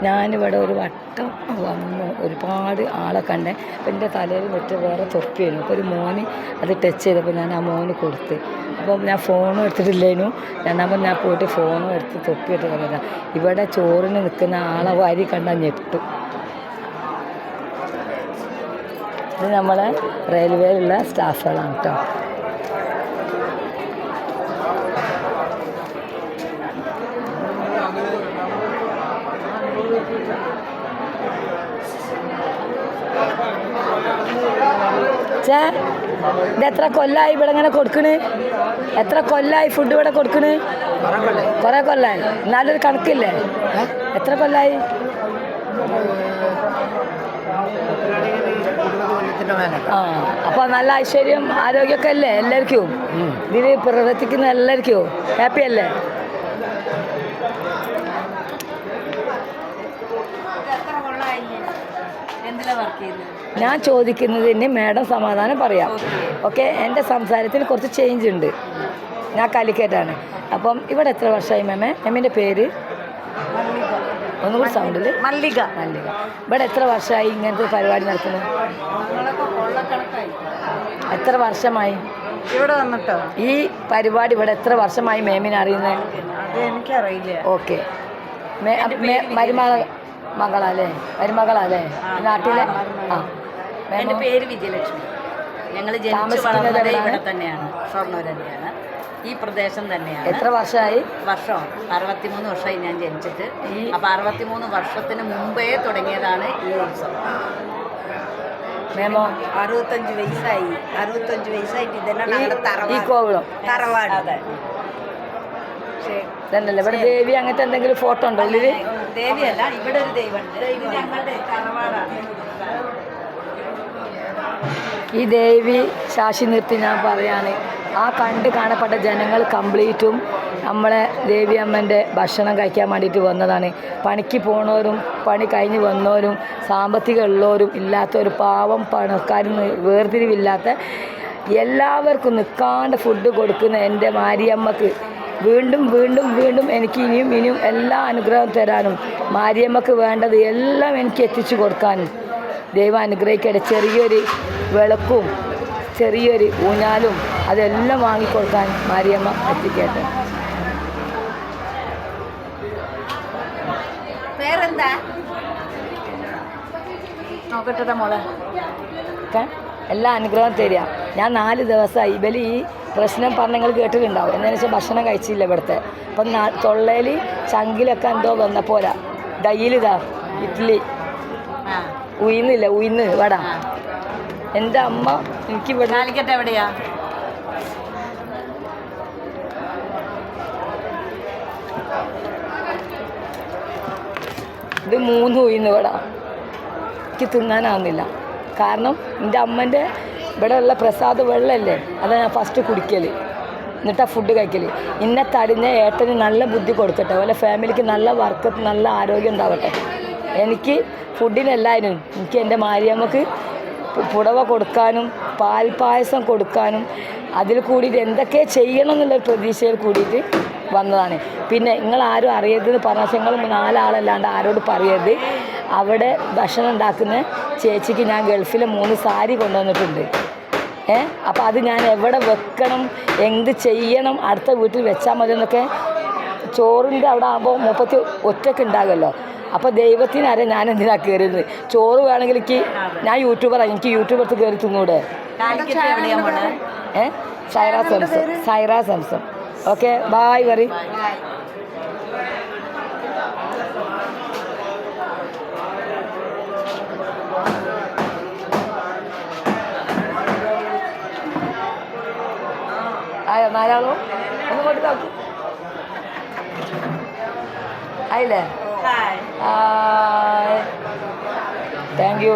ഞാനിവിടെ ഒരു വട്ടം വന്നു ഒരുപാട് ആളെ കണ്ടേ. അപ്പം എൻ്റെ തലയിൽ വെച്ച് വേറെ തൊപ്പിയായിരുന്നു. അപ്പോൾ ഒരു മോന് അത് ടച്ച് ചെയ്തപ്പോൾ ഞാൻ ആ മോന് കൊടുത്ത്. അപ്പം ഞാൻ ഫോണും എടുത്തിട്ടില്ലേനു. രണ്ടാമത് ഞാൻ പോയിട്ട് ഫോണും എടുത്ത് തൊപ്പിയിട്ട് കളഞ്ഞതാണ്. ഇവിടെ ചോറിന് നിൽക്കുന്ന ആളെ വാരി കണ്ടാൽ ഞെട്ടും. ഇത് നമ്മളെ റെയിൽവേയിലുള്ള സ്റ്റാഫുകളാണ് കേട്ടോ. ചേ, ഇത് എത്ര കൊല്ലമായി ഇവിടെ ഇങ്ങനെ കൊടുക്കണ്? എത്ര കൊല്ലമായി ഫുഡ് ഇവിടെ കൊടുക്കണ്? കുറേ കൊല്ലമായി. എന്നാലൊരു കണക്കില്ലേ? എത്ര കൊല്ലമായി? ആ, അപ്പോൾ നല്ല ഐശ്വര്യം ആരോഗ്യമൊക്കെ അല്ലേ എല്ലാവർക്കും? ഇതിൽ പ്രവർത്തിക്കുന്ന എല്ലാവർക്കും ഹാപ്പി അല്ലേ? ഞാൻ ചോദിക്കുന്നതിന് മാഡം സമാധാനം പറയാം. ഓക്കെ, എൻ്റെ സംസാരത്തിൽ കുറച്ച് ചേഞ്ച് ഉണ്ട്. ഞാൻ കാലിക്കറ്റാണ്. അപ്പം ഇവിടെ എത്ര വർഷമായി മാമേ? മാമിൻ്റെ പേര് ഒന്നുകൂടി സൗണ്ടിൽ. മല്ലിക. മല്ലിക. ഇവിടെ എത്ര വർഷമായി ഇങ്ങനത്തെ പരിപാടി നടത്തുന്നു? എത്ര വർഷമായി ഇവിടെ വന്നിട്ടോ? ഈ പരിപാടി ഇവിടെ എത്ര വർഷമായി മാമിനെ അറിയുന്നത്? അത് എനിക്കറിയില്ല. ഓക്കെ, മകളല്ലേ? മരുമകളല്ലേ നാട്ടിലെ? ആ, എൻ്റെ പേര് വിജയലക്ഷ്മി. ഞങ്ങൾ താമസിക്കുന്നത് ഇവിടെ തന്നെയാണ്, ഷൊർണൂർ തന്നെയാണ്, ഈ പ്രദേശം തന്നെയാണ്. എത്ര വർഷമായി? വർഷം 63 വർഷമായി ഞാൻ ജനിച്ചിട്ട്. അപ്പോൾ 63 വർഷത്തിന് മുമ്പേ തുടങ്ങിയതാണ് ഈ ഉത്സവം. മേമോ 65 വയസ്സായി. 65 വയസ്സായിട്ട് ഇതന്നെ ഈ കോവിളം തറവാട്. അതെ, ഇതന്നല്ലേ ഇവിടെ ദേവി അങ്ങനത്തെ എന്തെങ്കിലും ഫോട്ടോ ഉണ്ടോ ഉള്ളിൽ? ദേവിയല്ല, ഇവിടെ ഒരു ദൈവമുണ്ട്. ഇത് ഞങ്ങളുടെ തറവാടാണ്. ഈ ദേവി ശാശി നിർത്തി ഞാൻ പറയാണ്, ആ കണ്ട് കാണപ്പെട്ട ജനങ്ങൾ കംപ്ലീറ്റും നമ്മളെ ദേവി അമ്മൻ്റെ ഭക്ഷണം കഴിക്കാൻ വേണ്ടിയിട്ട് വന്നതാണ്. പണിക്ക് പോണവരും പണി കഴിഞ്ഞ് വന്നവരും സാമ്പത്തികം ഉള്ളവരും ഇല്ലാത്തവരും പാവം പണക്കാരും വേർതിരിവില്ലാത്ത എല്ലാവർക്കും നിൽക്കാണ്ട് ഫുഡ് കൊടുക്കുന്ന എൻ്റെ മാരിയമ്മക്ക് വീണ്ടും വീണ്ടും വീണ്ടും എനിക്ക് ഇനിയും എല്ലാ അനുഗ്രഹം തരാനും മാരിയമ്മക്ക് വേണ്ടത് എല്ലാം എനിക്ക് എത്തിച്ചു കൊടുക്കാനും ദൈവം അനുഗ്രഹിക്കട്ടെ. ചെറിയൊരു വിളക്കും ചെറിയൊരു ഊഞ്ഞാലും അതെല്ലാം വാങ്ങിക്കൊടുക്കാൻ മാരിയമ്മ എത്തിക്കട്ടെ. പേരെന്താ നോക്കട്ടെ മോളെ? എല്ലാ അനുഗ്രഹം തരിക. ഞാൻ 4 ദിവസമായി ഇവർ ഈ പ്രശ്നം പറഞ്ഞ് നിങ്ങൾ കേട്ടിട്ടുണ്ടാവും. എന്താണെന്ന് വെച്ചാൽ ഭക്ഷണം കഴിച്ചില്ല ഇവിടുത്തെ. അപ്പം തൊള്ളയിൽ ചങ്കിലൊക്കെ എന്തോ വന്ന പോലെ ദയ്യിലിതാ ഇഡ്ഡലി ഉയിന്നില്ല ഉയിന്ന് വട. എൻ്റെ അമ്മ എനിക്ക് കാലിക്കറ്റ് എവിടെയാ? ഇത് 3 ഉയിന്ന് വട എനിക്ക് തിന്നാനാവുന്നില്ല. കാരണം എൻ്റെ അമ്മൻ്റെ ഇവിടെ ഉള്ള പ്രസാദ വെള്ളമല്ലേ, അതാണ് ഞാൻ ഫസ്റ്റ് കുടിക്കൽ, എന്നിട്ടാണ് ഫുഡ് കഴിക്കൽ. ഇന്നെ തടിഞ്ഞ ഏട്ടന് നല്ല ബുദ്ധി കൊടുക്കട്ടെ, അതുപോലെ ഫാമിലിക്ക് നല്ല വർക്ക് നല്ല ആരോഗ്യം ഉണ്ടാവട്ടെ. എനിക്ക് ഫുഡിനെല്ലാവരും എനിക്ക് എൻ്റെ മാരിയമ്മക്ക് പുടവ കൊടുക്കാനും പാൽപ്പായസം കൊടുക്കാനും അതിൽ കൂടിയിട്ട് എന്തൊക്കെ ചെയ്യണം എന്നുള്ളൊരു പ്രതീക്ഷയിൽ കൂടിയിട്ട് വന്നതാണ്. പിന്നെ നിങ്ങളാരും അറിയരുതെന്ന് പറഞ്ഞാൽ നിങ്ങൾ 4 ആളല്ലാണ്ട് ആരോട് പറയരുത്. അവിടെ ഭക്ഷണം ഉണ്ടാക്കുന്ന ചേച്ചിക്ക് ഞാൻ ഗൾഫിലെ 3 സാരി കൊണ്ടുവന്നിട്ടുണ്ട്. അപ്പോൾ അത് ഞാൻ എവിടെ വെക്കണം, എന്ത് ചെയ്യണം, അടുത്ത വീട്ടിൽ വെച്ചാൽ മതി എന്നൊക്കെ. ചോറിൻ്റെ അവിടെ ആകുമ്പോൾ 30 ഒറ്റയ്ക്ക് ഉണ്ടാകുമല്ലോ. അപ്പോൾ ദൈവത്തിനറിയാം ഞാൻ എന്തിനാണ് കയറിയത്. ചോറ് വേണമെങ്കിൽ ഞാൻ യൂട്യൂബറാണ്, എനിക്ക് യൂട്യൂബർക്ക് കയറി തിന്നൂടെ? സൈറ സംസം. സൈറ സംസം. ഓക്കെ, ബായ് പറ. ആയോ 4 ആളോ? ഒന്ന് കൊണ്ട് നോക്കി ആയില്ലേ? Thank U.